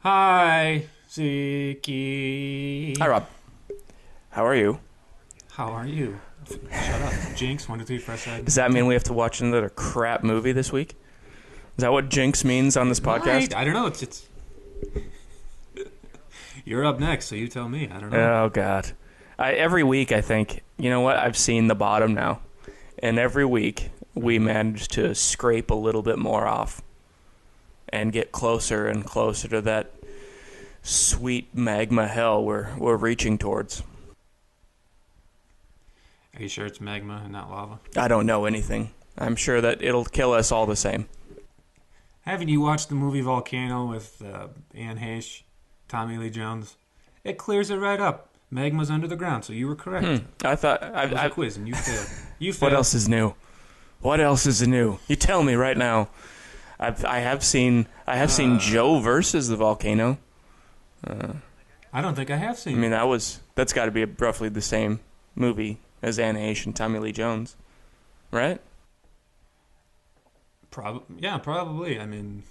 Hi, Zeke. Hi, Rob. How are you? How are you? Shut up. Jinx, 1, 2, 3, press side. Does that mean we have to watch another crap movie this week? Is that what jinx means on this podcast? Right. I don't know. It's You're up next, so you tell me. I don't know. Oh, God. Every week, I think, you know what? I've seen the bottom now. And every week, we manage to scrape a little bit more off and get closer and closer to that sweet magma hell we're reaching towards. Are you sure it's magma and not lava? I don't know anything. I'm sure that it'll kill us all the same. Haven't you watched the movie Volcano with Anne Heche, Tommy Lee Jones? It clears it right up. Magma's under the ground, so you were correct. I thought... It was a quiz, and you failed. You failed. What else is new? What else is new? You tell me right now. I have seen Joe versus the volcano. I don't think I have seen I mean, that's got to be roughly the same movie as Anne Heche and Tommy Lee Jones, right? Probably. I mean,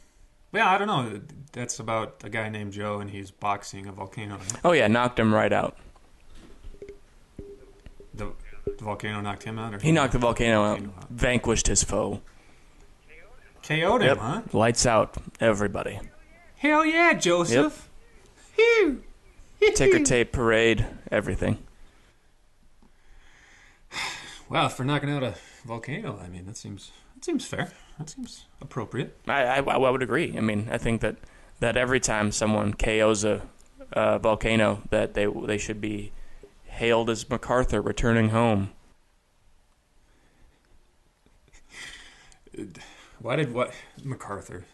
yeah, I don't know. That's about a guy named Joe, and he's boxing a volcano. Right? Oh yeah, knocked him right out. The volcano knocked him out? Or He knocked the volcano out, vanquished his foe. KO'd him, Yep. huh? Lights out, everybody. Hell yeah, Joseph. Phew. Ticker tape parade, everything. Wow, for knocking out a volcano, I mean, that seems fair. That seems appropriate. I would agree. I mean, I think that every time someone KOs a volcano, that they should be hailed as MacArthur returning home. What MacArthur?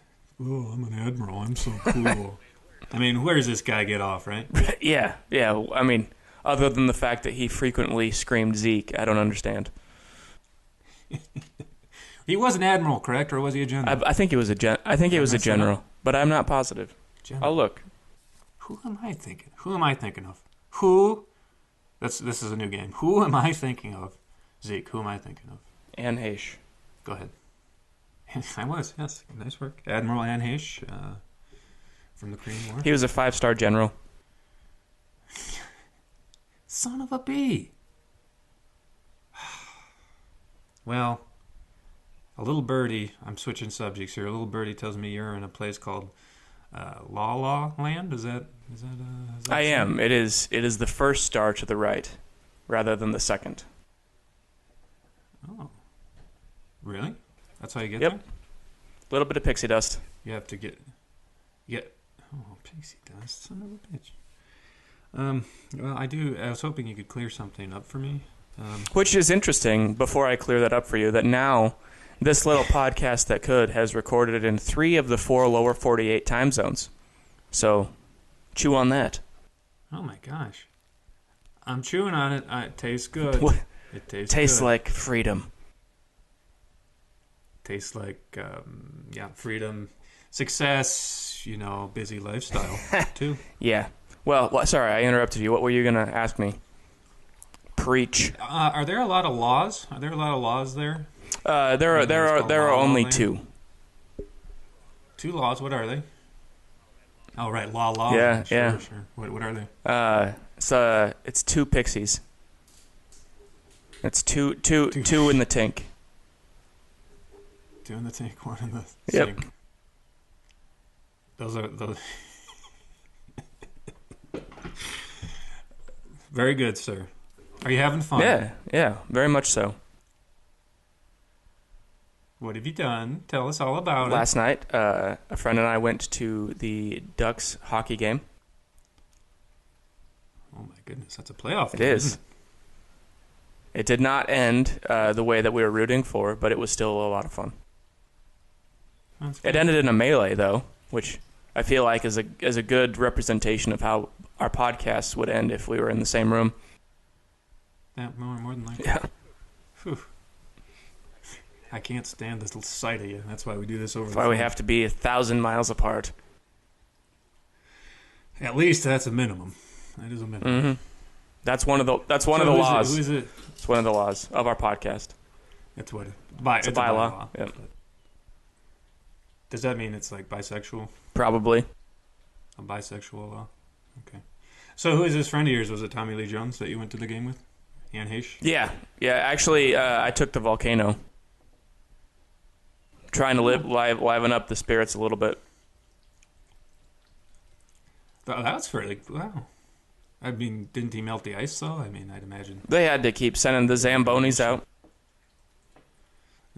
Oh, I'm an admiral. I'm so cool. I mean, where does this guy get off, right? Yeah. I mean, other than the fact that he frequently screamed Zeke, I don't understand. He was an admiral, correct, or was he a general? I think he was a general, but I'm not positive. General. I'll look. Who am I thinking? Who am I thinking of? Who? This is a new game. Who am I thinking of? Zeke, who am I thinking of? Anne Heche. Go ahead. I was, yes. Nice work. Admiral Anne Heche from the Korean War. He was a 5-star general. Son of a bee. Well, a little birdie, I'm switching subjects here. A little birdie tells me you're in a place called La La Land. Is that I am. It is the first star to the right, rather than the second. Oh. Really? That's how you get Yep. there? A little bit of pixie dust. You have to get... Oh, pixie dust. Son of a bitch. Well, I was hoping you could clear something up for me. Which is interesting, before I clear that up for you, that now this little podcast that could has recorded in 3 of the 4 lower 48 time zones. So, chew on that. Oh my gosh. I'm chewing on it. It tastes good. What? It Tastes good. like freedom. Tastes like, freedom, success, busy lifestyle, too. Yeah. Well, sorry, I interrupted you. What were you going to ask me? Preach. Are there a lot of laws? Are there a lot of laws there? There are only 2. 2 laws. What are they? Oh, right, law. Yeah, sure, yeah. Sure. What are they? It's 2 pixies. It's two in the tank. 2 in the tank, 1 in the Yep. sink. Those. Very good, sir. Are you having fun? Yeah, very much so. What have you done? Tell us all about Last night, a friend and I went to the Ducks hockey game. Oh my goodness, that's a playoff It game, is. isn't It did not end the way that we were rooting for, but it was still a lot of fun. it? That's It good. ended in a melee, though, which I feel like is a good representation of how our podcasts would end if we were in the same room. Yeah, more than likely. Yeah. Whew. I can't stand this sight of you. That's why we do this over That's the why we phone. have to be 1,000 miles apart. At least that's a minimum. That is a minimum. Mm-hmm. That's one of the laws. Who is it? It's one of the laws of our podcast. It's what? It's a bylaw. Yep. Does that mean it's like bisexual? Probably. a bisexual law. Okay. So who is this friend of yours? Was it Tommy Lee Jones that you went to the game with? Ann Heche? Yeah. Actually, I took the volcano. Trying to liven up the spirits a little bit. That's fairly... Wow. I mean, didn't he melt the ice, though? I mean, I'd imagine. They had to keep sending the Zambonis out.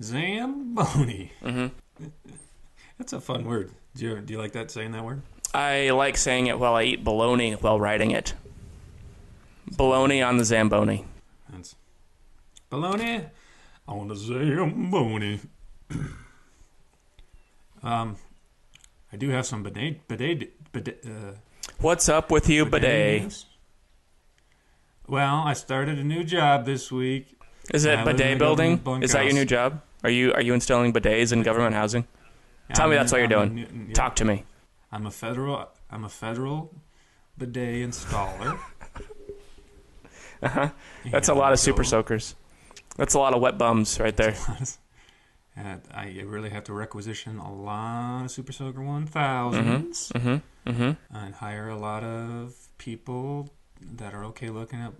Zamboni. Mm-hmm. That's a fun word. Do you like that, saying that word? I like saying it while I eat bologna while writing it. Bologna on the Zamboni. That's bologna on the Zamboni. I do have some bidet. What's up with you, bidet? News. Well, I started a new job this week. Is it bidet building? Is that your new job? Are you installing bidets in government housing? Tell me that's what you're doing. Talk to me. I'm a federal bidet installer. That's a lot of super soakers. That's a lot of wet bums right there. And I really have to requisition a lot of Super Soaker 1000s and hire a lot of people that are okay looking at,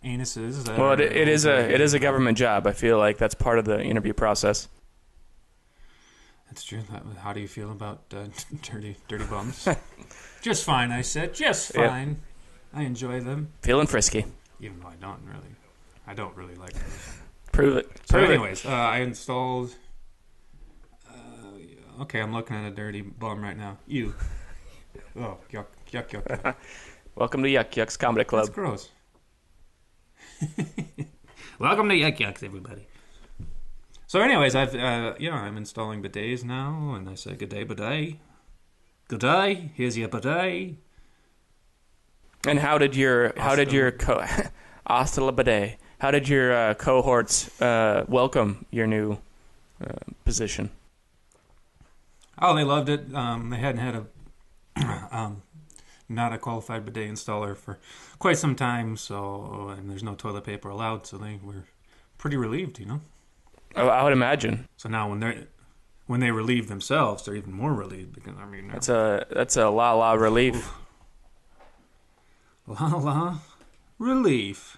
anuses. Well, it is a government job. I feel like that's part of the interview process. That's true. How do you feel about dirty bums? Just fine, I said. Just fine. Yep. I enjoy them. Feeling frisky. Even though I don't really like those. Prove it. So anyways, I installed... okay, I'm looking at a dirty bum right now. You. Oh, yuck. Welcome to Yuck Yucks Comedy Club. That's gross. Welcome to Yuck Yucks, everybody. So anyways, I'm installing bidets now, and I say, good day, bidet. Good day, here's your bidet. And how did your hasta la bidet? How did your cohorts welcome your new position? Oh, they loved it. They hadn't had a not a qualified bidet installer for quite some time, and there's no toilet paper allowed, so they were pretty relieved, I would imagine. So now when they relieve themselves, they're even more relieved because that's a la relief. Oof. La relief.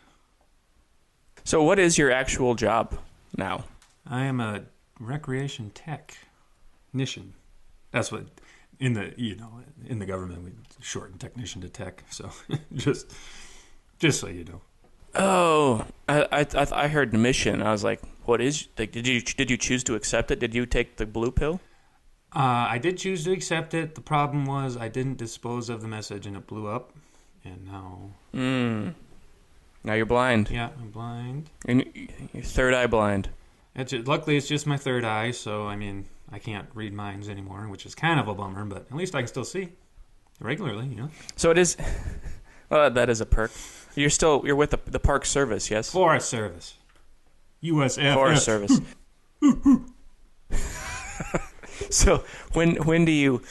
So what is your actual job now? I am a recreation technician. That's what in the government we shorten technician to tech. So just so you know. Oh, I heard mission. I was like, what is? Like, did you choose to accept it? Did you take the blue pill? I did choose to accept it. The problem was I didn't dispose of the message and it blew up, and now. Now you're blind. Yeah, I'm blind. And you're third eye blind. Luckily, it's just my third eye, so I can't read minds anymore, which is kind of a bummer. But at least I can still see regularly, So it is. Well, that is a perk. You're with the Park Service, yes? Forest Service. USF. Forest Service. So when do you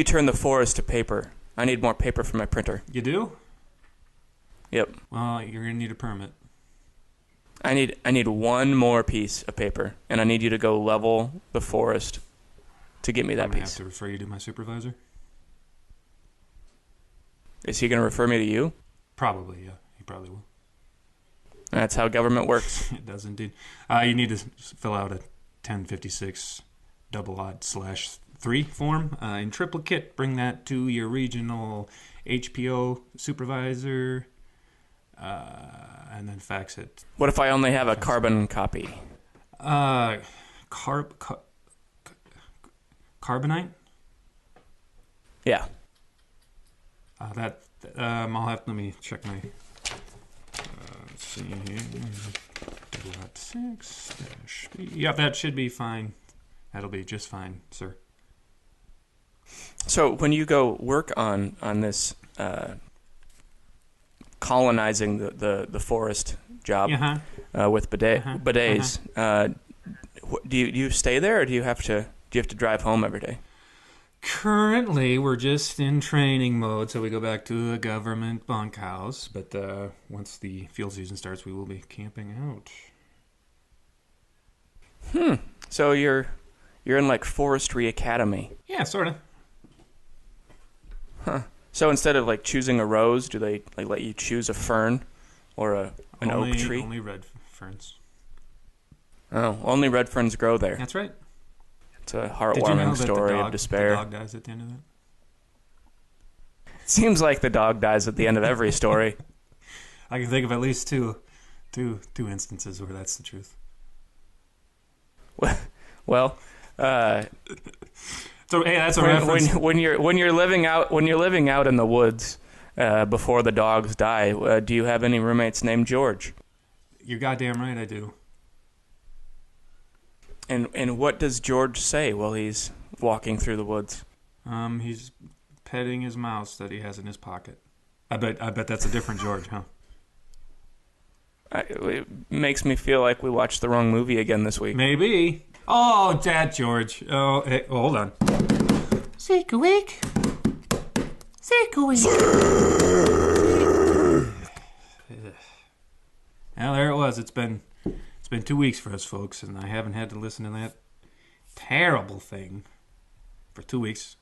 turn the forest to paper? I need more paper for my printer. You do? Yep. Well, you're gonna need a permit. I need one more piece of paper, and I need you to go level the forest to get me that piece. I have to refer you to my supervisor. Is he going to refer me to you? Probably, yeah. He probably will. That's how government works. It does indeed. You need to fill out a 1056 /3 form in triplicate. Bring that to your regional HPO supervisor, and then fax it. What if I only have a carbon copy? Carbonite? Yeah. Let me check my. Let's see here. 6-B. Yeah, that should be fine. That'll be just fine, sir. So when you go work on this colonizing the forest job with bidets, do you stay there, or do you have to drive home every day? Currently, we're just in training mode, so we go back to a government bunkhouse. But once the field season starts, we will be camping out. So you're You're in like Forestry Academy. Yeah, sort of. Huh. So instead of like choosing a rose, do they like let you choose a fern or an oak tree? Only red ferns. Oh, only red ferns grow there. That's right. It's a Did you heartwarming know that story of despair. The dog dies at the end of that? Seems like the dog dies at the end of every story. I can think of at least two instances where that's the truth. Well, so hey, that's a reference. When you're living out in the woods before the dogs die, do you have any roommates named George? You're goddamn right, I do. And what does George say while he's walking through the woods? He's petting his mouse that he has in his pocket. I bet that's a different George, huh? It makes me feel like we watched the wrong movie again this week. Maybe. Oh, Dad George. Oh, hey, hold on. Zeke awake. Zeke awake. Well, there it was. It's been 2 weeks for us folks, and I haven't had to listen to that terrible thing for 2 weeks.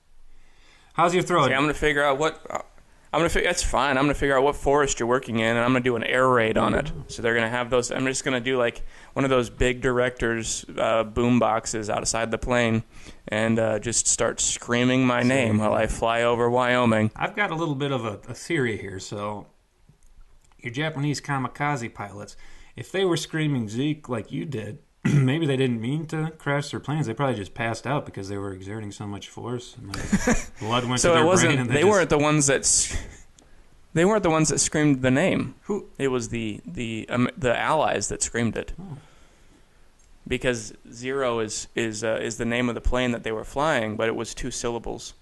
How's your throat? See, I'm gonna figure out what. That's fine. I'm gonna figure out what forest you're working in, and I'm gonna do an air raid on it. So they're gonna have those. I'm just gonna do like one of those big directors' boom boxes outside the plane, and just start screaming my name while I fly over Wyoming. I've got a little bit of a theory here. So, your Japanese kamikaze pilots, if they were screaming Zeke like you did, maybe they didn't mean to crash their planes. They probably just passed out because they were exerting so much force. And blood went so to their it wasn't. brain. And they weren't the ones that. They weren't the ones that screamed the name. Who? It was the allies that screamed it. Oh. Because 0 is the name of the plane that they were flying, but it was 2 syllables.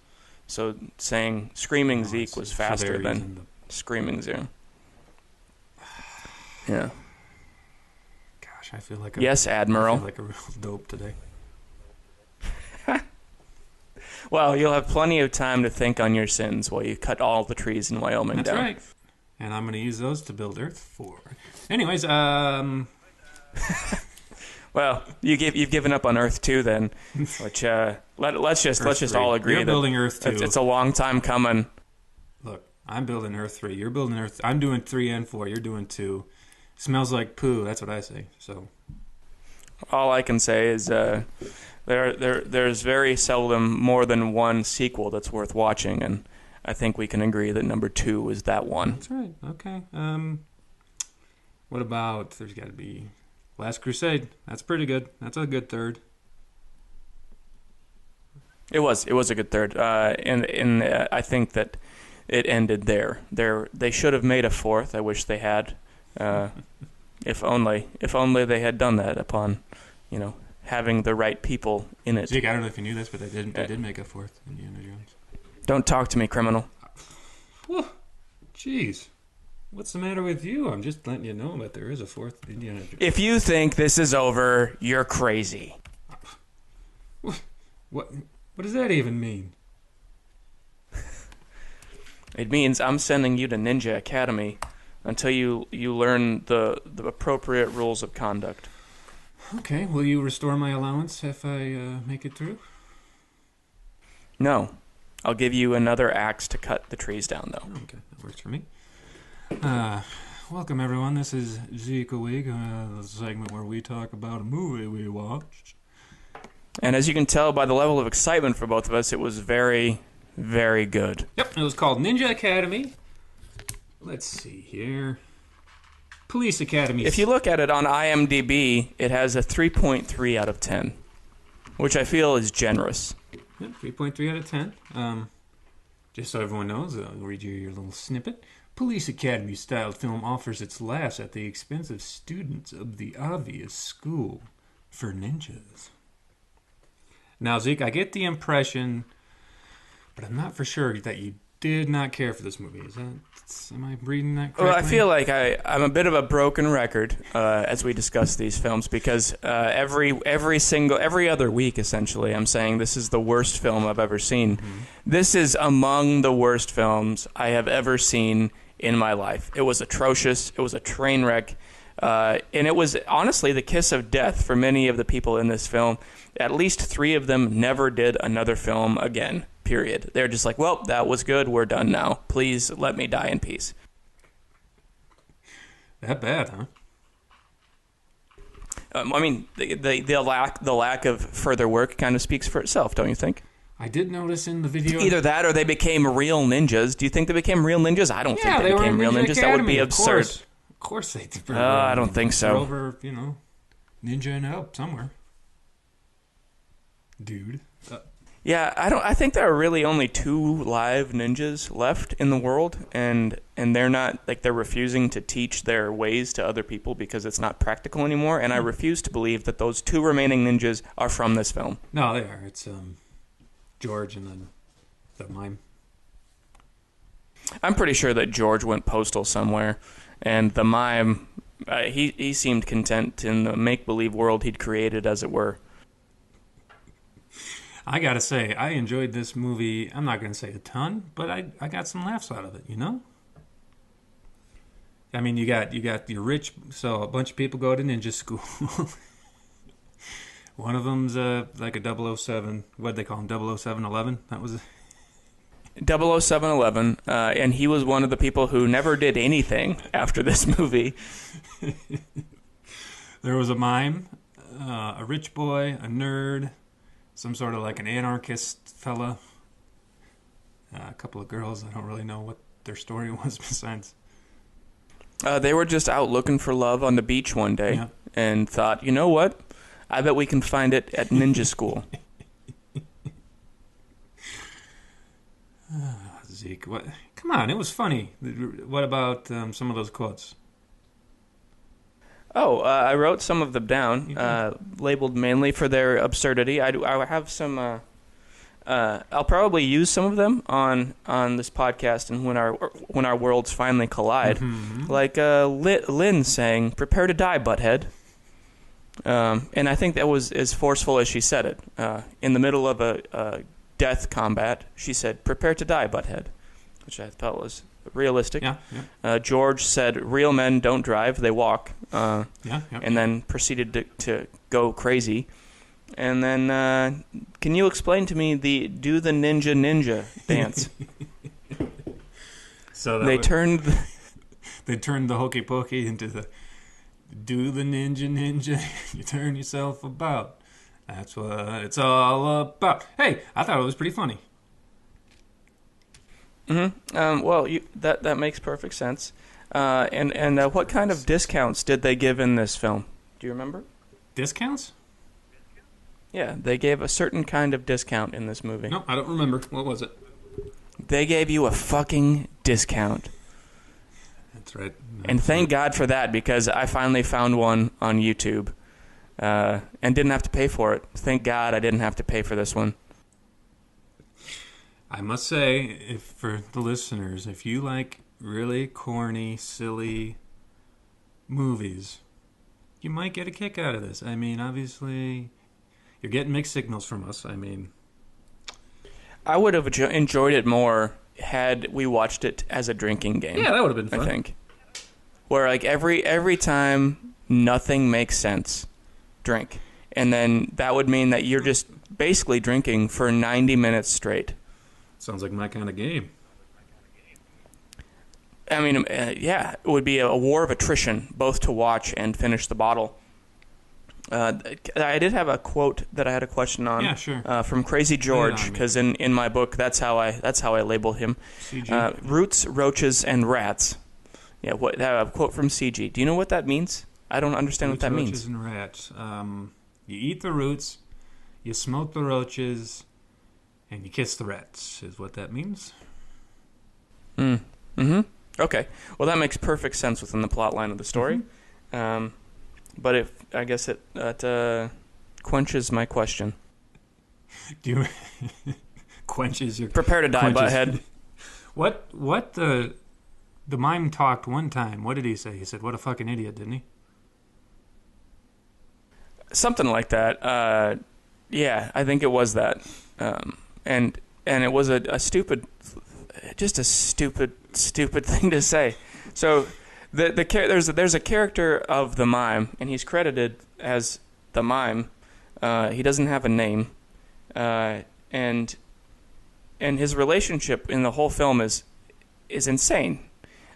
So screaming Zeke was faster than screaming 0. Yeah. I feel like yes, Admiral. I feel like a real dope today. Well, you'll have plenty of time to think on your sins while you cut all the trees in Wyoming down. That's right. And I'm going to use those to build Earth 4. Anyways, well, you've given up on Earth 2 then, which let's just all agree You're building Earth 2. It's a long time coming. Look, I'm building Earth 3. You're building Earth. I'm doing 3 and 4. You're doing 2. Smells like poo. That's what I say. So, all I can say is there's very seldom more than one sequel that's worth watching, and I think we can agree that number 2 is that one. That's right. Okay. What about? There's got to be Last Crusade. That's pretty good. That's a good third. It was a good third, and I think that it ended there. They should have made a 4th. I wish they had. If only they had done that upon, having the right people in it. Zeke, I don't know if you knew this, but they did make a 4th Indiana Jones. Don't talk to me, criminal. Whoa, jeez, what's the matter with you? I'm just letting you know that there is a 4th Indiana Jones. If you think this is over, you're crazy. What does that even mean? It means I'm sending you to Ninja Academy until you learn the appropriate rules of conduct. Okay, will you restore my allowance if I make it through? No. I'll give you another axe to cut the trees down, though. Okay, that works for me. Welcome, everyone. This is Zeke a Week, the segment where we talk about a movie we watched. And as you can tell by the level of excitement for both of us, it was very, very good. Yep, it was called Ninja Academy. Let's see here. Police Academy. If you look at it on IMDb, it has a 3.3 out of 10, which I feel is generous. Yeah, 3.3 out of 10. Just so everyone knows, I'll read you your little snippet. Police Academy style film offers its laughs at the expense of students of the obvious school for ninjas. Now, Zeke, I get the impression, but I'm not for sure that you did not care for this movie. Am I reading that correctly? Well, I feel like I'm a bit of a broken record as we discuss these films because every other week, essentially, I'm saying this is the worst film I've ever seen. Mm-hmm. This is among the worst films I have ever seen in my life. It was atrocious. It was a train wreck. And it was honestly the kiss of death for many of the people in this film. At least 3 of them never did another film again, period. They're just like, well, that was good. We're done now. Please let me die in peace. That bad, huh? I mean, the lack of further work kind of speaks for itself, don't you think? I did notice in the video... Either that or they became real ninjas. Do you think they became real ninjas? I don't think they became real ninjas. That would be absurd. Of course they did. I don't think so. They're over, ninja and help somewhere. Dude. Yeah, I think there are really only 2 live ninjas left in the world, and they're not, like, they're refusing to teach their ways to other people because it's not practical anymore, and I refuse to believe that those 2 remaining ninjas are from this film. No, they are. It's George and then the mime. I'm pretty sure that George went postal somewhere, and the mime, he seemed content in the make-believe world he'd created, as it were. I gotta say, I enjoyed this movie. I'm not gonna say a ton, but I got some laughs out of it. I mean, you got your rich. So a bunch of people go to ninja school. One of them's like a 007. What'd they call him? 00711. That was 00711, and he was one of the people who never did anything after this movie. There was a mime, a rich boy, a nerd. Some sort of like an anarchist fella. A couple of girls. I don't really know what their story was besides. They were just out looking for love on the beach one day and thought, you know what? I bet we can find it at ninja school. Zeke, what? Come on, it was funny. What about some of those quotes? Oh, I wrote some of them down, labeled mainly for their absurdity. I have some. I'll probably use some of them on this podcast, and when our worlds finally collide, like Lynn saying, "Prepare to die, butthead." And I think that was as forceful as she said it. In the middle of a death combat, she said, "Prepare to die, butthead," which I thought was realistic. George said, "Real men don't drive, they walk," and then proceeded to go crazy. And then, can you explain to me the ninja dance? So they turned the hokey pokey into the do the ninja. You turn yourself about. That's what it's all about. Hey, I thought it was pretty funny. Well, that makes perfect sense. And what kind of discounts did they give in this film? Do you remember? Discounts? Yeah, they gave a certain kind of discount in this movie. No, I don't remember. What was it? They gave you a fucking discount. That's right. And thank God for that, because I finally found one on YouTube and didn't have to pay for it. Thank God I didn't have to pay for this one. I must say, for the listeners, if you like really corny, silly movies, you might get a kick out of this. I mean, obviously, you're getting mixed signals from us. I mean, I would have enjoyed it more had we watched it as a drinking game. Yeah, that would have been fun. I think. Where, like, every time nothing makes sense, drink. And then that would mean that you're just basically drinking for 90 minutes straight. Sounds like my kind of game. I mean, yeah, it would be a war of attrition, both to watch and finish the bottle. I did have a quote that I had a question on. Yeah, sure. From Crazy George, because in my book, that's how I label him. CG. Roots, roaches, and rats. Yeah, a quote from CG. Do you know what that means? I don't understand what that means. Roaches and rats. You eat the roots, you smoke the roaches, and you kiss the rats, is what that means. Okay. Well, that makes perfect sense within the plot line of the story. But I guess it quenches my question. Do you quenches your prepare to die, butthead? What the mime talked one time. What did he say? He said, "What a fucking idiot," didn't he? Something like that. Yeah, I think it was that. And it was a stupid thing to say. So There's a character of the mime, and he's credited as the mime. He doesn't have a name, and his relationship in the whole film is insane.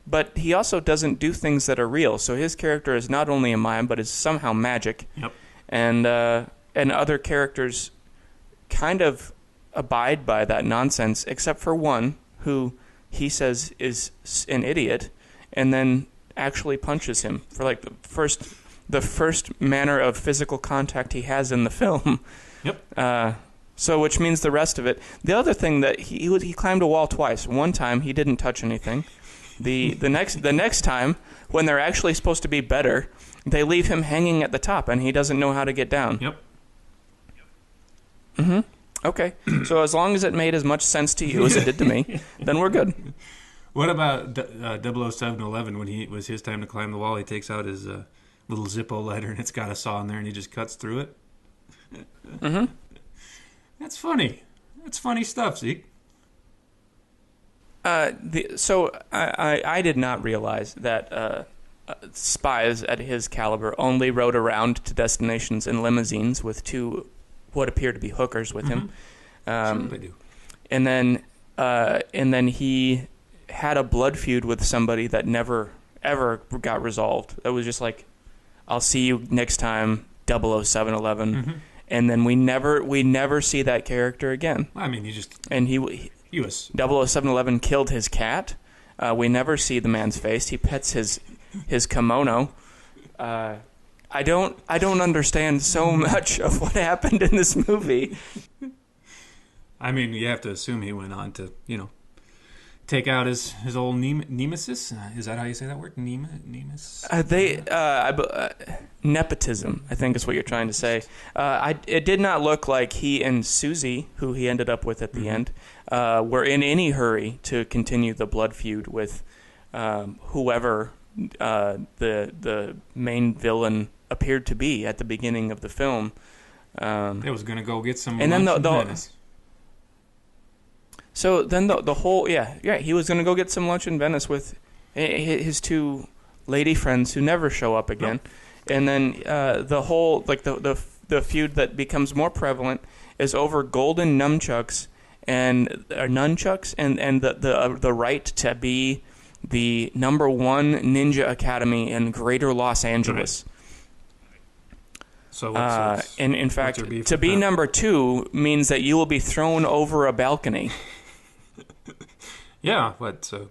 But he also doesn't do things that are real. So his character is not only a mime, but is somehow magic. Yep. And other characters kind of abide by that nonsense, except for one who he says is an idiot, and then actually punches him for like the first manner of physical contact he has in the film. Yep. So which means the rest of it. The other thing that he climbed a wall twice. One time he didn't touch anything. The next time, when they're actually supposed to be better, they leave him hanging at the top, and he doesn't know how to get down. Yep. Mm-hmm. Okay. So as long as it made as much sense to you as it did to me, then we're good. What about 00711 when it was his time to climb the wall? He takes out his little Zippo lighter, and it's got a saw in there, and he just cuts through it. Mm-hmm. That's funny. That's funny stuff, Zeke. So I did not realize that spies at his caliber only rode around to destinations in limousines with two what appear to be hookers with him. Sure they do. And then he had a blood feud with somebody that never ever got resolved. It was just like, I'll see you next time, 00711. Mm-hmm. And then we never see that character again. I mean, he was 00711 killed his cat. We never see the man's face. He pets his kimono. I don't understand so much of what happened in this movie. I mean, you have to assume he went on to, take out his old nemesis. Is that how you say that word? Nemesis? Nepotism, I think is what you're trying to say. It did not look like he and Susie, who he ended up with at the end, were in any hurry to continue the blood feud with whoever the main villain appeared to be at the beginning of the film. It was going to go get some and lunch then in Venice. So then the whole he was going to go get some lunch in Venice with his two lady friends who never show up again. Nope. And then the whole the feud that becomes more prevalent is over golden nunchucks and the right to be the #1 ninja academy in Greater Los Angeles. Right. So and in fact, to be #2 means that you will be thrown over a balcony. Yeah, what? So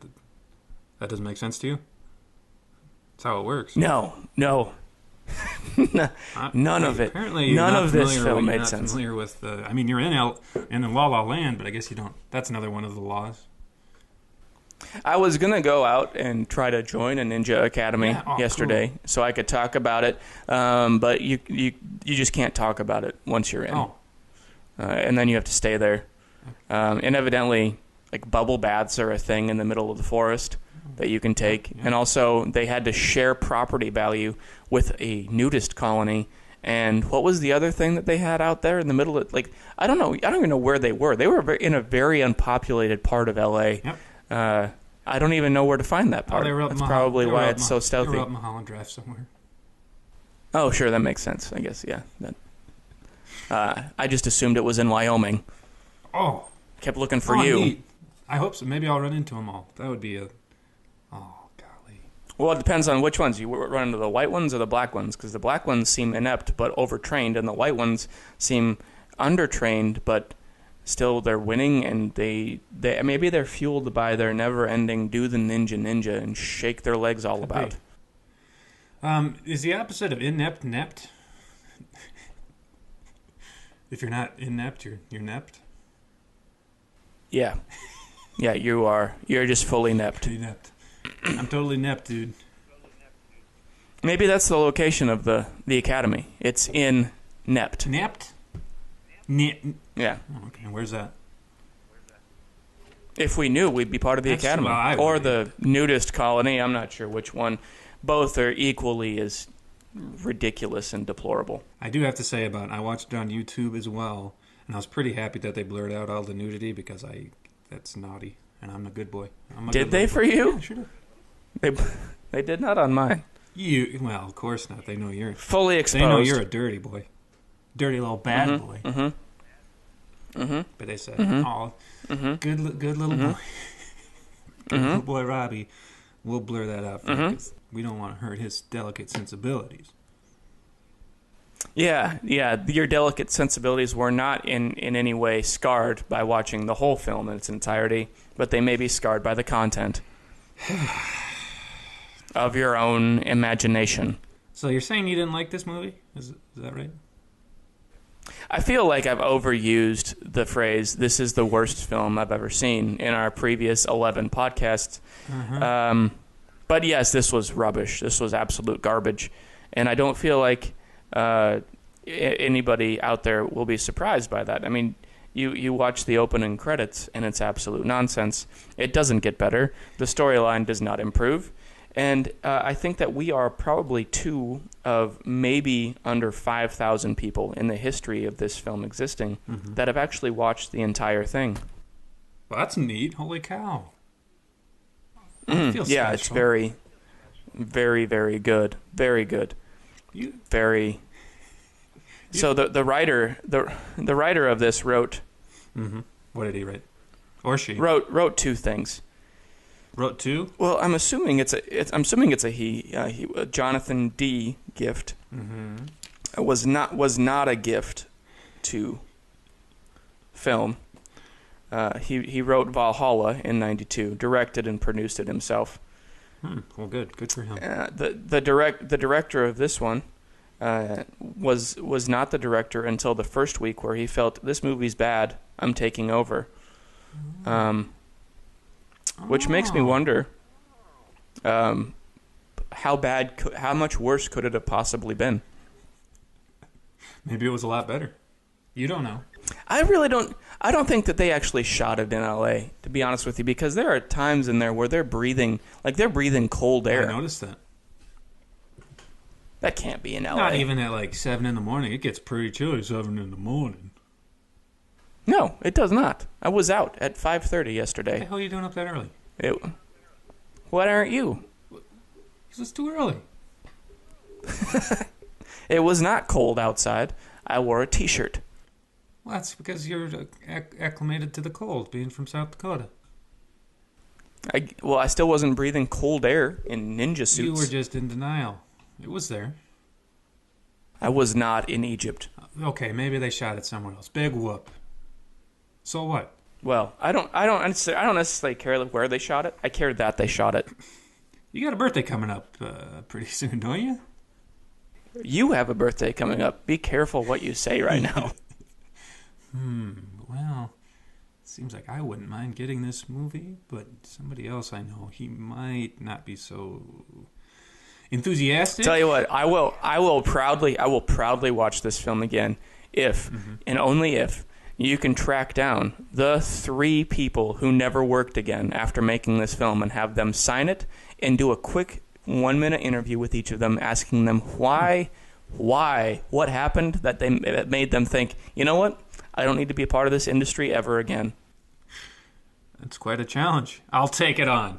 that doesn't make sense to you? That's how it works. No. None of it. Apparently, none of this film made sense. Familiar with I mean, you're in La La Land, but I guess you don't. That's another one of the laws. I was gonna go out and try to join a ninja academy yesterday, cool. so I could talk about it. But you just can't talk about it once you're in, and then you have to stay there. And evidently, like bubble baths are a thing in the middle of the forest that you can take, and also they had to share property value with a nudist colony. And what was the other thing that they had out there in the middle of, like, I don't know, I don't even know where they were. They were in a very unpopulated part of LA. Yep. I don't even know where to find that part. That's probably why it's so stealthy. They were up Mulholland Drive somewhere. Oh, sure, that makes sense. I guess, yeah. I just assumed it was in Wyoming. Oh. Kept looking for you. Neat. I hope so. Maybe I'll run into them all. That would be a... Oh, golly. Well, it depends on which ones. You run into the white ones or the black ones, because the black ones seem inept but overtrained, and the white ones seem undertrained but... Still, they're winning, and they maybe they're fueled by their never-ending do the ninja and shake their legs all about. Is the opposite of inept nept? If you're not inept, you're nept? Yeah. Yeah, you are. You're just fully nept. Inept. I'm totally nept, dude. Maybe that's the location of the academy. It's in Nept. Nept? Yeah. Oh, okay, where's that? If we knew, we'd be part of the academy. Or the nudist colony. I'm not sure which one. Both are equally as ridiculous and deplorable. I do have to say I watched it on YouTube as well, and I was pretty happy that they blurred out all the nudity because that's naughty, and I'm a good boy. Did they for you? Yeah, sure did. They did not on mine. Well, of course not. They know you're Fully exposed. They know you're a dirty boy, dirty little bad boy. But they said, "Oh, good little boy, good little boy Robbie." We'll blur that out because we don't want to hurt his delicate sensibilities. Yeah. Your delicate sensibilities were not in any way scarred by watching the whole film in its entirety, but they may be scarred by the content of your own imagination. So you're saying you didn't like this movie? Is that right? I feel like I've overused the phrase, "this is the worst film I've ever seen," in our previous 11 podcasts. But yes, this was rubbish. This was absolute garbage. And I don't feel like anybody out there will be surprised by that. I mean, you watch the opening credits, and it's absolute nonsense. It doesn't get better. The storyline does not improve. And I think that we are probably two of maybe under 5,000 people in the history of this film existing that have actually watched the entire thing. Well, that's neat. Holy cow. I feel yeah, special. It's very, very, very good. Very good. So the writer of this wrote. What did he write? Or she wrote two things. Wrote two? Well, I'm assuming it's a he. Jonathan D. Gift was not a gift to film. He wrote Valhalla in '92, directed and produced it himself. Well, good for him. The director of this one was not the director until the first week, where he felt, "This movie's bad, I'm taking over." Which makes me wonder, how much worse could it have possibly been? Maybe it was a lot better. You don't know. I don't think that they actually shot it in L.A., to be honest with you, because there are times in there where they're breathing cold air. I noticed that. That can't be in L.A. Not even at like 7 in the morning. It gets pretty chilly 7 in the morning. No, it does not. I was out at 5:30 yesterday. What the hell are you doing up that early? What aren't you? Because it's too early. It was not cold outside. I wore a T-shirt. Well, that's because you're acclimated to the cold, being from South Dakota. I still wasn't breathing cold air in ninja suits. You were just in denial. It was there. I was not in Egypt. Okay, maybe they shot it somewhere else. Big whoop. So what? Well, I don't necessarily care where they shot it. I care that they shot it. You got a birthday coming up pretty soon, don't you? You have a birthday coming up. Be careful what you say right now. Well, it seems like I wouldn't mind getting this movie, but somebody else I know, he might not be so enthusiastic. Tell you what, I will proudly watch this film again if and only if you can track down the 3 people who never worked again after making this film and have them sign it and do a quick 1-minute interview with each of them, asking them why, what happened that made them think, you know what, I don't need to be a part of this industry ever again. That's quite a challenge. I'll take it on.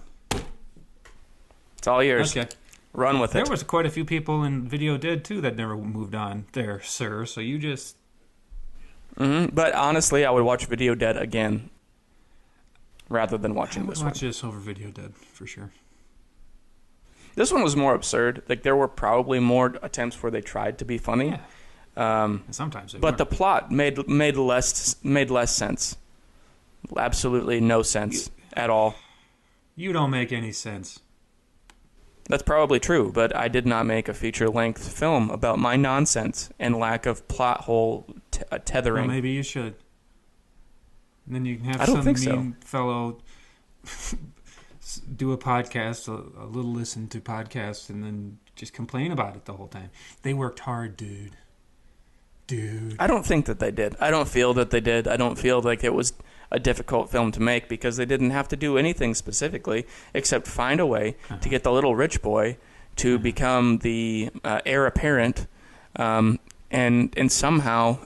It's all yours. Okay. Run with it. There was quite a few people in Video Dead, too, that never moved on there, sir. So you just... But honestly, I would watch Video Dead again rather than watching this one. I would watch this over Video Dead, for sure. This one was more absurd. Like, there were probably more attempts where they tried to be funny. Yeah. Sometimes they but the plot made less sense. Absolutely no sense at all. You don't make any sense. That's probably true, but I did not make a feature-length film about my nonsense and lack of plot hole tethering. Well, maybe you should. And then you can have some mean fellow do a podcast, a little listen to podcasts, and then just complain about it the whole time. They worked hard, dude. I don't think that they did. I don't feel that they did. I don't feel like it was a difficult film to make because they didn't have to do anything specifically except find a way to get the little rich boy to become the heir apparent and somehow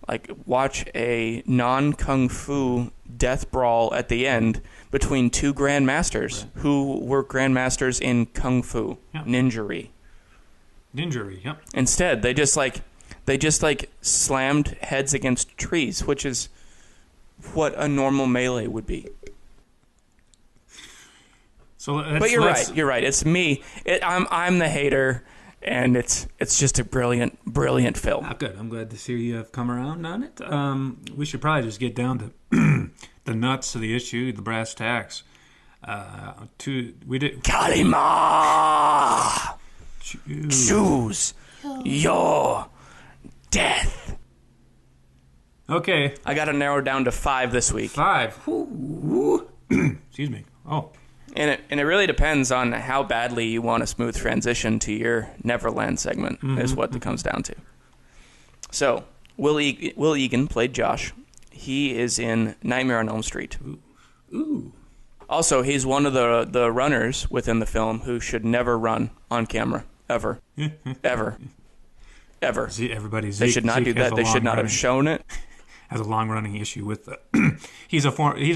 Like, watch a non-kung fu death brawl at the end between two grandmasters who were grandmasters in kung fu, ninjutsu. Ninjutsu, yep. Instead, they just slammed heads against trees, which is what a normal melee would be. So but you're right. It's me. I'm the hater, and it's just a brilliant film. Good. I'm glad to see you have come around on it. We should probably just get down to the nuts of the issue, the brass tacks. We did Kalima. Choose your death. Okay. I got to narrow down to 5 this week. 5. Excuse me. Oh. And it really depends on how badly you want a smooth transition to your Neverland segment, is what it comes down to. So, Will Egan played Josh. He is in Nightmare on Elm Street. Ooh. Also, he's one of the runners within the film who should never run on camera. Ever. Ever. They should not do that. They should not have shown it. Has a long-running issue with he's a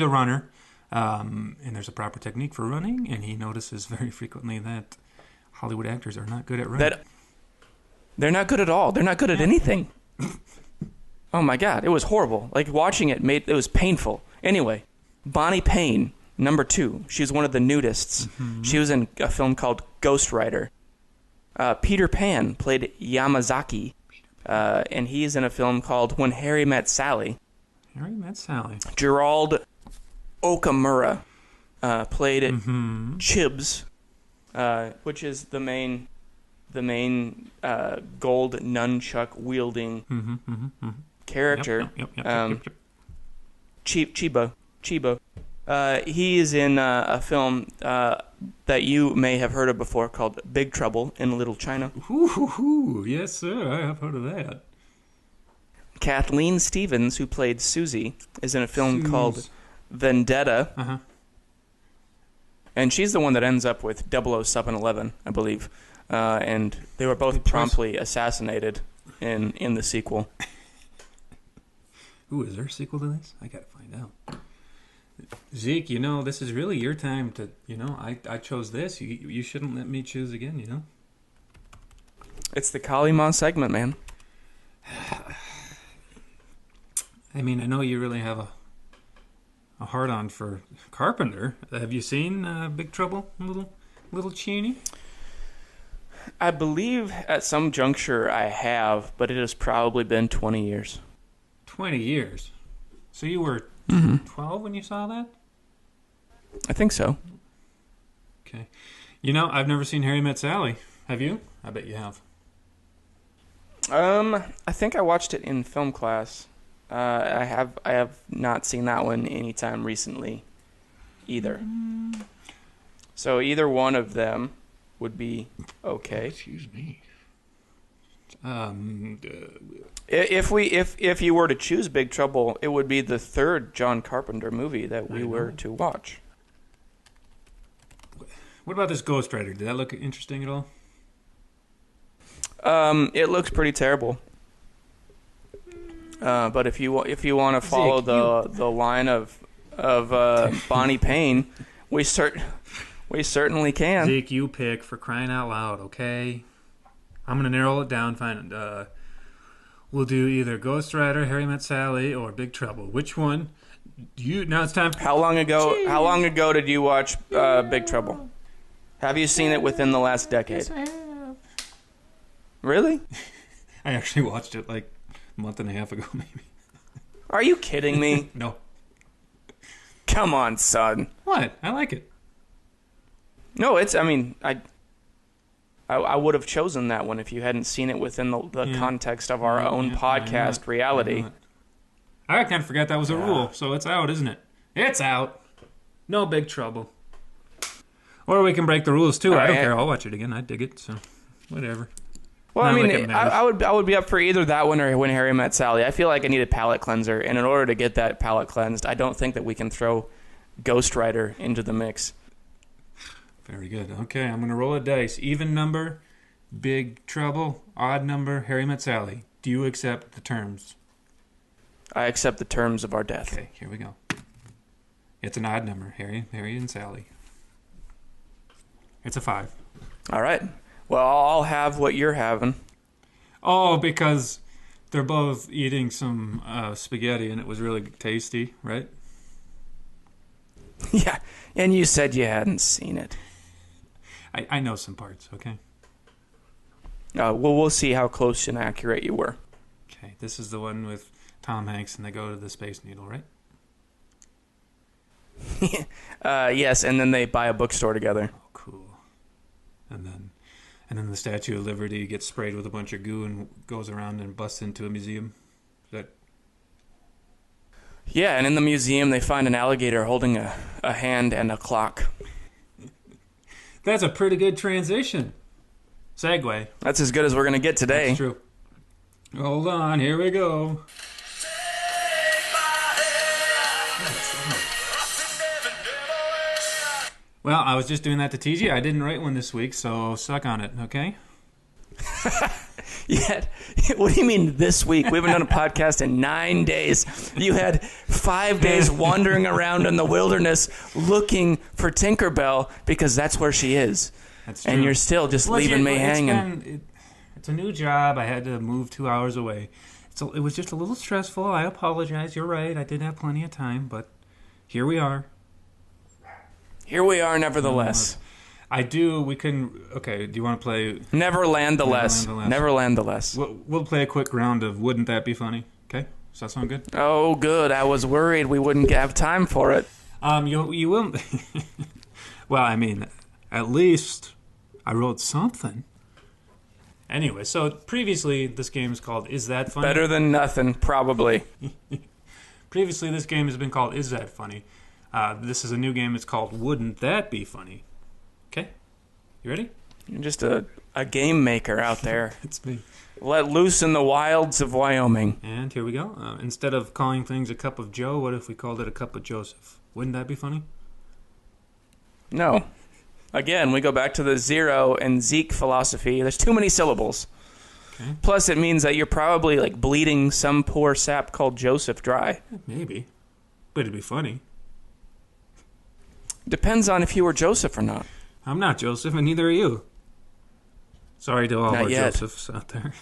runner, and there's a proper technique for running, and he notices very frequently that Hollywood actors are not good at running. They're not good at all. They're not good at anything. Oh my God, it was horrible. Like, watching it was painful. Anyway, Bonnie Payne, number 2. She's one of the nudists. Mm-hmm. She was in a film called Ghost Rider. Peter Pan played Yamazaki, and he's in a film called When Harry Met Sally. Harry Met Sally. Gerald Okamura played Chibs, which is the main gold nunchuck wielding character. Yep. Chiba. He is in a film that you may have heard of before called Big Trouble in Little China. Ooh, yes, sir. I have heard of that. Kathleen Stevens, who played Susie, is in a film called Vendetta. Uh-huh. And she's the one that ends up with 00711, I believe. And they were both promptly assassinated in the sequel. Ooh, is there a sequel to this? I gotta find out. Zeke, this is really your time to, I chose this. You shouldn't let me choose again, It's the Kalima segment, man. I mean, I know you really have a hard-on for Carpenter. Have you seen Big Trouble, Little Cheney? I believe at some juncture I have, but it has probably been 20 years. 20 years? So you were 12 when you saw that? I think so. Okay. I've never seen Harry Met Sally. Have you? I bet you have. I think I watched it in film class. I have not seen that one anytime recently either. So either one of them would be okay. Excuse me. If you were to choose Big Trouble, it would be the 3rd John Carpenter movie that we were to watch. What about this Ghost Rider? Did that look interesting at all? It looks pretty terrible. But if you want to follow the line of Bonnie Payne, we certainly can. Zeke, you pick, for crying out loud, okay? I'm gonna narrow it down. Fine. We'll do either Ghost Rider, Harry Met Sally, or Big Trouble. Which one? Now it's time. How long ago did you watch Big Trouble? Have you seen it within the last decade? Yes, I have. Really? I actually watched it like a month and a half ago, maybe. Are you kidding me? No. Come on, son. What? I like it. No, I would have chosen that one if you hadn't seen it within the context of our own podcast reality. I kind of forgot that was a rule, so it's out, isn't it? It's out. No Big Trouble. Or we can break the rules too. I don't care. I'll watch it again. I dig it, so whatever. Well, I would be up for either that one or When Harry Met Sally. I feel like I need a palate cleanser, and in order to get that palate cleansed, I don't think that we can throw Ghost Rider into the mix. Very good. Okay, I'm going to roll a dice. Even number, Big Trouble. Odd number, Harry Met Sally. Do you accept the terms? I accept the terms of our death. Okay, here we go. It's an odd number, Harry, and Sally. It's a 5. All right. Well, I'll have what you're having. Oh, because they're both eating some spaghetti and it was really tasty, right? Yeah, and you said you hadn't seen it. I know some parts, okay? Well, we'll see how close and accurate you were. Okay, this is the one with Tom Hanks and they go to the Space Needle, right? Yes, and then they buy a bookstore together. Oh, cool. And then the Statue of Liberty gets sprayed with a bunch of goo and goes around and busts into a museum. Is that... Yeah, and in the museum they find an alligator holding a hand and a clock. That's a pretty good transition. Segue. That's as good as we're going to get today. That's true. Hold on, here we go. Well, I was just doing that to tease you. I didn't write one this week, so suck on it, okay? Yeah. What do you mean this week? We haven't done a podcast in 9 days. You had 5 days wandering around in the wilderness looking for Tinkerbell because that's where she is. That's true. And you're still just leaving me hanging. It's a new job. I had to move 2 hours away. It was just a little stressful. I apologize. You're right. I did have plenty of time, but here we are. Here we are, nevertheless. I do. We can. Okay. Do you want to play? Neverland the less. Neverland the less. We'll play a quick round of Wouldn't That Be Funny? Okay. Does that sound good? Oh, good. I was worried we wouldn't have time for it. You will. Well, I mean, at least I wrote something. Anyway, so previously this game is called Is That Funny? Better than nothing, probably. Previously this game has been called Is That Funny? This is a new game. It's called Wouldn't That Be Funny? Okay. You ready? You're just a game maker out there. It's me. Let loose in the wilds of Wyoming. And here we go. Instead of calling things a cup of Joe, what if we called it a cup of Joseph? Wouldn't that be funny? No. Again, we go back to the Zero and Zeke philosophy. There's too many syllables. Okay. Plus, it means that you're probably like bleeding some poor sap called Joseph dry. Maybe. But it'd be funny. Depends on if you were Joseph or not. I'm not Joseph, and neither are you. Sorry to all Not our yet. Josephs out there.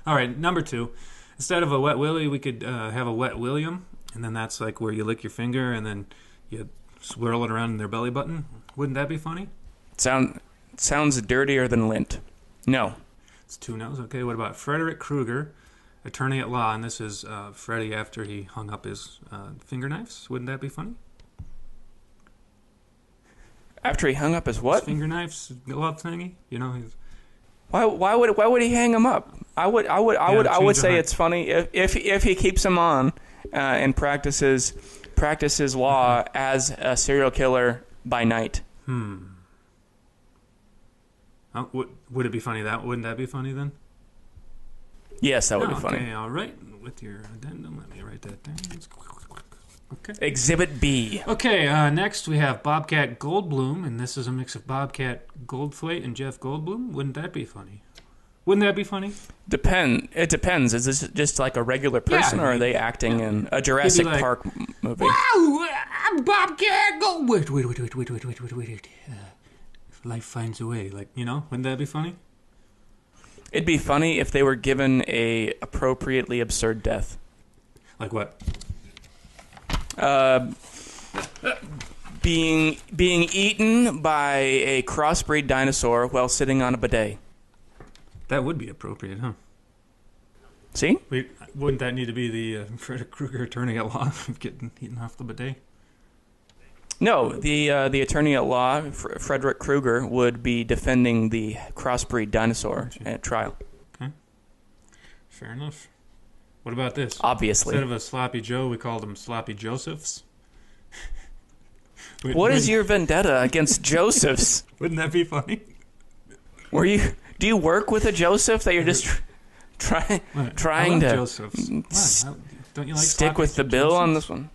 All right, number 2. Instead of a wet willy, we could have a wet William, and then that's like where you lick your finger and then you swirl it around in their belly button. Wouldn't that be funny? Sounds dirtier than lint. No. It's 2 no's. Okay, what about Frederick Krueger, attorney at law, and this is Freddy after he hung up his finger knives. Wouldn't that be funny? After he hung up his what? His finger knives, glove thingy. You know, Why would he hang him up? I would say it's funny if he keeps him on and practices law as a serial killer by night. Would it be funny wouldn't that be funny then? Yes, that would be funny. Okay, all right. With your addendum, let me write that down. Okay. Exhibit B. Okay, next we have Bobcat Goldblum, and this is a mix of Bobcat Goldthwait and Jeff Goldblum. Wouldn't that be funny? Wouldn't that be funny? It depends. Is this just like a regular person, or are they acting in a Jurassic Park movie? Wow, I'm Bobcat Goldblum. Wait. Life finds a way. Like, wouldn't that be funny? It'd be funny if they were given a appropriately absurd death. Like what? Being eaten by a crossbreed dinosaur while sitting on a bidet. That would be appropriate, huh? See? Wouldn't that need to be the Frederick Krueger attorney at law of getting eaten off the bidet? No, the attorney at law, Frederick Krueger, would be defending the crossbreed dinosaur at trial. Okay. Fair enough. What about this? Obviously. Instead of a Sloppy Joe, we called them Sloppy Josephs. What is your vendetta against Josephs? Wouldn't that be funny? Do you work with a Joseph that you're just trying to Josephs. Don't you like stick with the Josephs? bill on this one?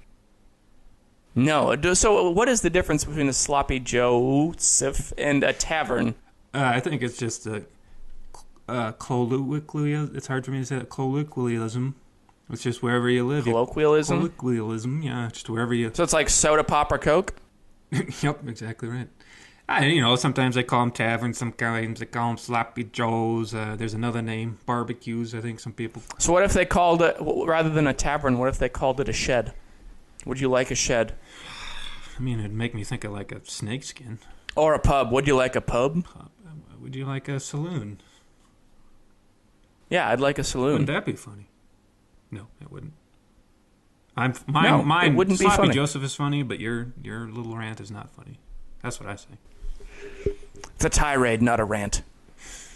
No. So what is the difference between a Sloppy Joseph and a tavern? I think it's just a colloquialism. It's hard for me to say that. Colloquialism. It's just wherever you live. Colloquialism? Colloquialism, yeah. Just wherever you... So it's like soda pop or Coke? Yep, exactly right. Sometimes they call them taverns. Sometimes they call them sloppy joes. There's another name, barbecues, I think some people... So what if they called it, rather than a tavern, what if they called it a shed? Would you like a shed? I mean, it'd make me think of like a snakeskin. Or a pub. Would you like a pub? Would you like a saloon? Yeah, I'd like a saloon. Wouldn't that be funny? No, it wouldn't. It wouldn't be Sloppy funny. Joseph is funny, but your little rant is not funny. That's what I say. It's a tirade, not a rant.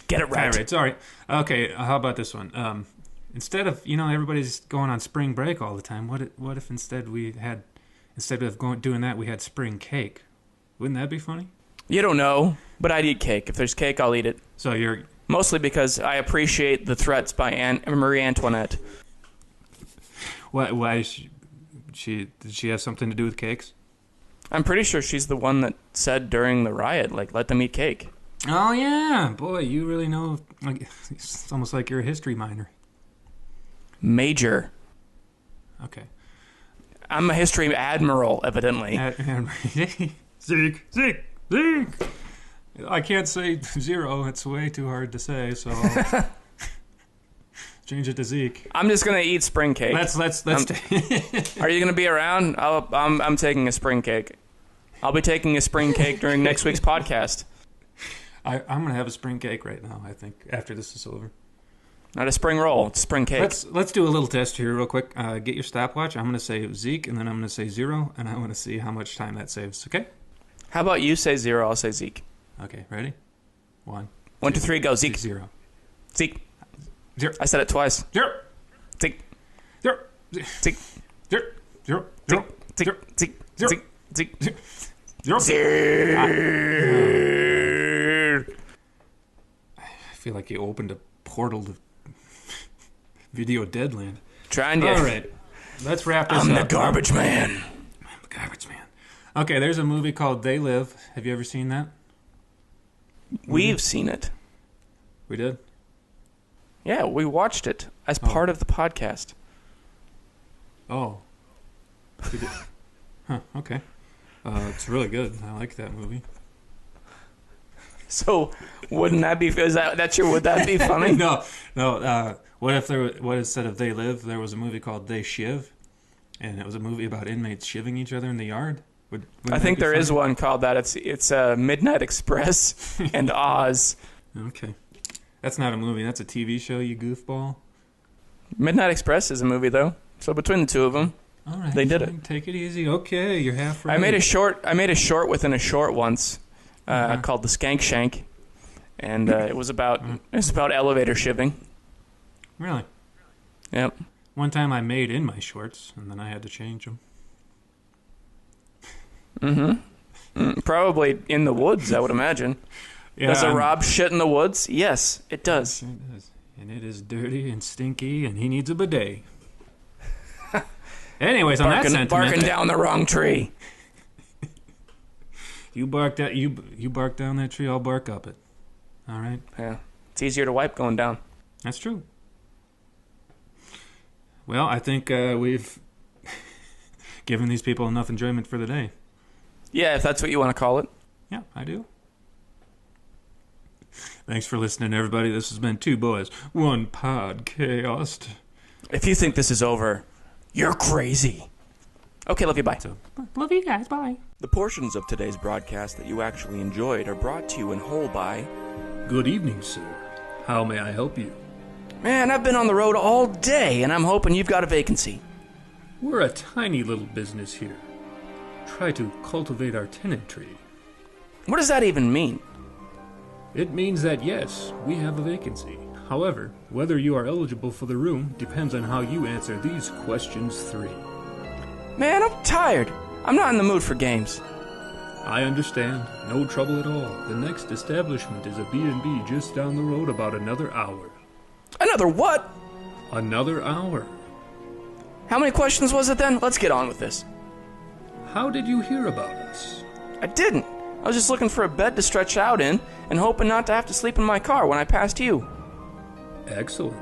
Get it right. Tirade, sorry. Okay, how about this one? Instead of, everybody's going on spring break all the time, what if instead of doing that, we had spring cake? Wouldn't that be funny? You don't know, but I'd eat cake. If there's cake, I'll eat it. So you're... Mostly because I appreciate the threats by Marie Antoinette. Why did she have something to do with cakes? I'm pretty sure she's the one that said during the riot, let them eat cake. Oh, yeah. Boy, you really know. It's almost like you're a history minor. Major. Okay. I'm a history admiral, evidently. Zeke. I can't say 0. It's way too hard to say, so I'll change it to Zeke. I'm just going to eat spring cake. Let's Are you going to be around? I'm taking a spring cake. I'll be taking a spring cake during next week's podcast. I'm going to have a spring cake right now, I think, after this is over. Not a spring roll. It's spring cake. Let's do a little test here real quick. Get your stopwatch. I'm going to say Zeke, and then I'm going to say 0, and I want to see how much time that saves, okay? How about you say 0, I'll say Zeke. Okay, ready? 1, 2, 3, go. Zeke. 0. Zeke. 0. I said it twice. 0. Zeke. 0. Zeke. 0. 0. 0. Zeke. Zeke. Zeke. Zeke. Zeke. 0. Zeke. I feel like you opened a portal to Video Deadland. Trying to. All right, let's wrap this up. I'm the garbage man. I'm the garbage man. Okay, there's a movie called They Live. Have you ever seen that? We've seen it. We did? Yeah, we watched it as part of the podcast. Oh. We did. Huh, okay. It's really good. I like that movie. So, wouldn't that be? Would that be funny? No. What instead of They Live, there was a movie called They Shiv, and it was a movie about inmates shivving each other in the yard. I think there is one called that. It's Midnight Express and Oz. Okay. That's not a movie. That's a TV show, you goofball. Midnight Express is a movie, though. So between the two of them, all right, they did it. Take it easy. Okay, you're half right. I made a short within a short once called The Skank Shank, and it was about elevator shivving. Really? Yep. One time I made in my shorts, and then I had to change them. Probably in the woods, I would imagine. Yeah, does a Rob shit in the woods? Yes, it does. Yes, it does. And it is dirty and stinky, and he needs a bidet. Anyways, on that sentiment, barking down the wrong tree. You bark down that tree, I'll bark up it. All right? Yeah, it's easier to wipe going down. That's true. Well, I think we've given these people enough enjoyment for the day. Yeah, if that's what you want to call it. Yeah, I do. Thanks for listening, everybody. This has been Two Boys, One Podcast. If you think this is over, you're crazy. Okay, love you, bye. Love you guys, bye. The portions of today's broadcast that you actually enjoyed are brought to you in whole by... Good evening, sir. How may I help you? Man, I've been on the road all day, and I'm hoping you've got a vacancy. We're a tiny little business here. Try to cultivate our tenantry. What does that even mean? It means that, yes, we have a vacancy. However, whether you are eligible for the room depends on how you answer these questions 3. Man, I'm tired. I'm not in the mood for games. I understand. No trouble at all. The next establishment is a B&B just down the road about another hour. Another what? Another hour. How many questions was it then? Let's get on with this. How did you hear about us? I didn't. I was just looking for a bed to stretch out in and hoping not to have to sleep in my car when I passed you. Excellent.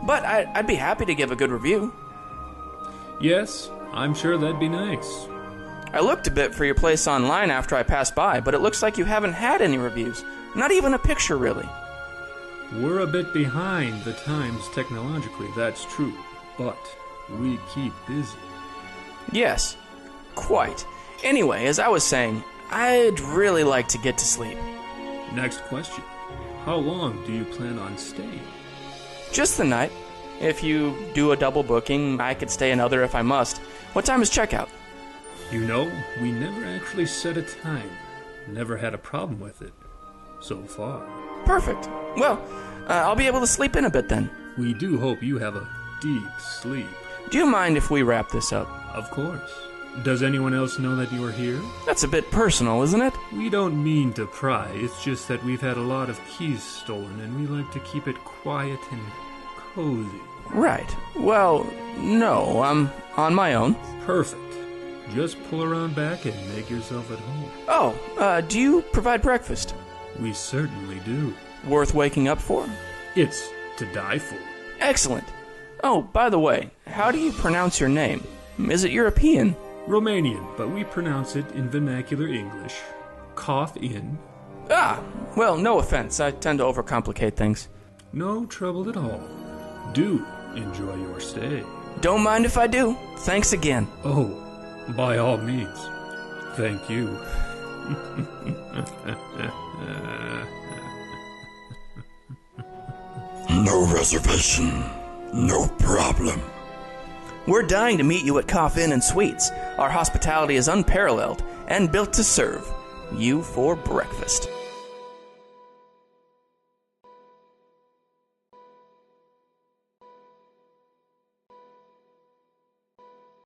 but I'd be happy to give a good review. Yes, I'm sure that'd be nice. I looked a bit for your place online after I passed by, but it looks like you haven't had any reviews. Not even a picture, really. We're a bit behind the times technologically, that's true, but we keep busy. Yes, quite. Anyway, as I was saying, I'd really like to get to sleep. Next question. How long do you plan on staying? Just the night. If you do a double booking, I could stay another if I must. What time is checkout? You know, we never actually set a time. Never had a problem with it. So far. Perfect. Well, I'll be able to sleep in a bit then. We do hope you have a deep sleep. Do you mind if we wrap this up? Of course. Does anyone else know that you are here? That's a bit personal, isn't it? We don't mean to pry. It's just that we've had a lot of keys stolen and we like to keep it quiet and cozy. Right. Well, no, I'm on my own. Perfect. Just pull around back and make yourself at home. Oh, do you provide breakfast? We certainly do. Worth waking up for? It's to die for. Excellent. Oh, by the way, how do you pronounce your name? Is it European? Romanian, but we pronounce it in vernacular English. Cough in. Ah, well, no offense. I tend to overcomplicate things. No trouble at all. Do enjoy your stay. Don't mind if I do. Thanks again. Oh, by all means. Thank you. No reservation. No problem. We're dying to meet you at Cough Inn and Suites. Our hospitality is unparalleled and built to serve you for breakfast.